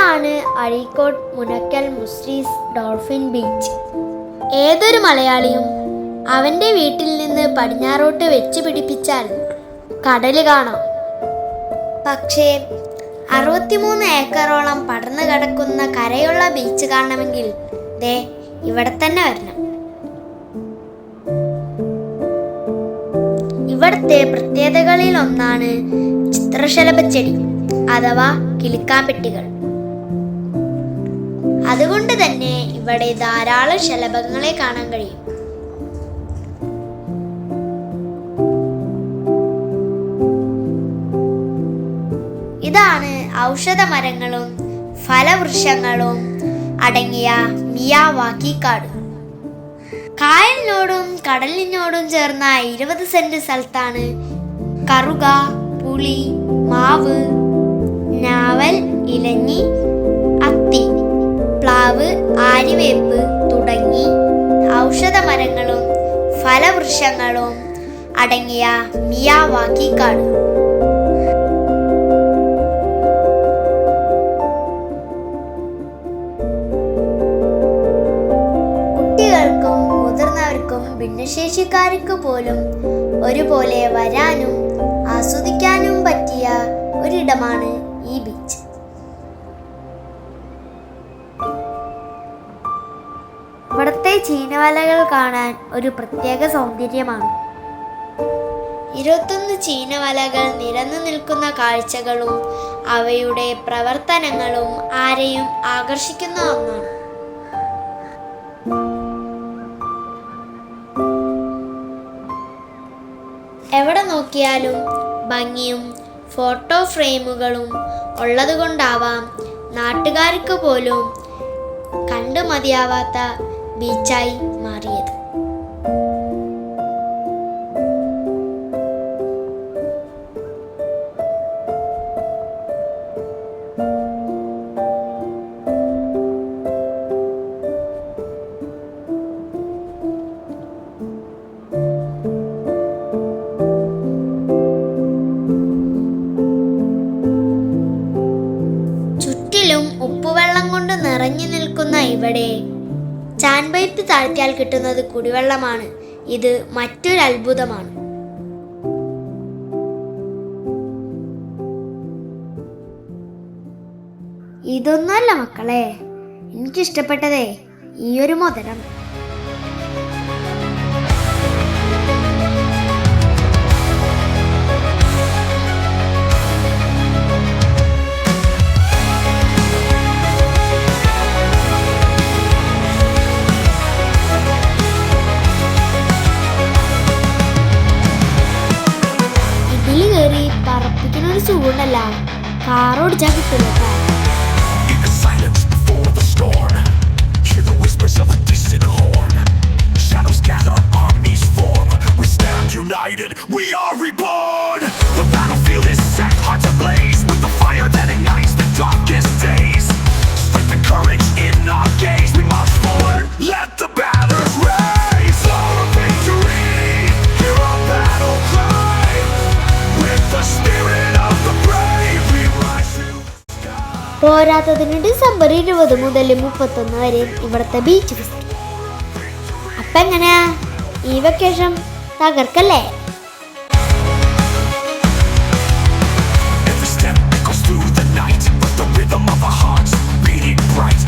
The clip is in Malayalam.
ഇതാണ് അഴീക്കോട് മുനക്കൽ മുസ്രീസ് ഡോൾഫിൻ ബീച്ച്. ഏതൊരു മലയാളിയും അവൻ്റെ വീട്ടിൽ നിന്ന് പടിഞ്ഞാറോട്ട് വെച്ച് പിടിപ്പിച്ചാൽ കടൽ കാണാം. പക്ഷേ 63 ഏക്കറോളം പടർന്നു കിടക്കുന്ന കരയുള്ള ബീച്ച് കാണണമെങ്കിൽ ദേ ഇവിടെ തന്നെ വരണം. ഇവിടുത്തെ പ്രത്യേകതകളിൽ ഒന്നാണ് ചിത്രശലഭച്ചെടി അഥവാ കിലുക്കാപ്പെട്ടികൾ. അതുകൊണ്ട് തന്നെ ഇവിടെ ധാരാളം ശലഭങ്ങളെ കാണാൻ കഴിയും. ഇതാണ് ഔഷധ മരങ്ങളും ഫലവൃക്ഷങ്ങളും അടങ്ങിയ മിയാവാക്കി കാട്. കായലിനോടും കടലിനോടും ചേർന്ന 20 സെന്റ് സ്ഥലത്താണ് കറുക, പുളി, മാവ്, ഞാവൽ, ഇലഞ്ഞി, അത്തി, പ്ലാവ്, ആര്യവേപ്പ് തുടങ്ങി ഔഷധ മരങ്ങളും ഫലവൃക്ഷങ്ങളും അടങ്ങിയ മിയാവാക്കി കാട്. കുട്ടികൾക്കും മുതിർന്നവർക്കും ഭിന്നശേഷിക്കാർക്ക് പോലും ഒരുപോലെ വരാനും ആസ്വദിക്കാനും പറ്റിയ ഒരിടമാണ് ഈ ബീച്ച്. ഇവിടുത്തെ ചീനവലകൾ കാണാൻ ഒരു പ്രത്യേക സൗന്ദര്യമാണ്. 21 ചീനവലകൾ നിരന്നു നിൽക്കുന്ന കാഴ്ചകളും അവയുടെ പ്രവർത്തനങ്ങളും ആരെയും ആകർഷിക്കുന്ന ഒന്നാണ്. എവിടെ നോക്കിയാലും ഭംഗിയും ഫോട്ടോ ഫ്രെയിമുകളും ഉള്ളതുകൊണ്ടാവാം നാട്ടുകാർക്ക് പോലും കണ്ടു മതിയാവാത്ത ബീച്ചായി മാറിയത്. ഉപ്പുവെള്ളം കൊണ്ട് നിറഞ്ഞു നിൽക്കുന്ന ഇവിടെ ചാൻപൈപ്പ് താഴ്ത്തിയാൽ കിട്ടുന്നത് കുടിവെള്ളമാണ്. ഇത് മറ്റൊരു അത്ഭുതമാണ്. ഇതൊന്നുമല്ല മക്കളെ, എനിക്കിഷ്ടപ്പെട്ടതേ ഈ ഒരു മുതലാണ്. പറപ്പിക്കുന്നൊരു സുഖമുണ്ടല്ല, കാറോടിച്ചാൽ കിട്ടില്ല. United, we are reborn. The battlefield is set, hearts ablaze with the fire that ignites the darkest days. Strength and courage in our gaze, we march forward, let the banners raise. Our victory, hear our battle cry. With the spirit of the brave, we rise to the sky. പോരാത്തതിന് ഡിസംബർ 20 മുതൽ 31 വരെ ഇവിടുത്തെ ബീച്ച് ഫെസ്റ്റ്. അപ്പം എങ്ങനെയാ ഈ vacation തകർക്കല്ലേ? Every step echoes through the night, but the rhythm of our hearts beating bright.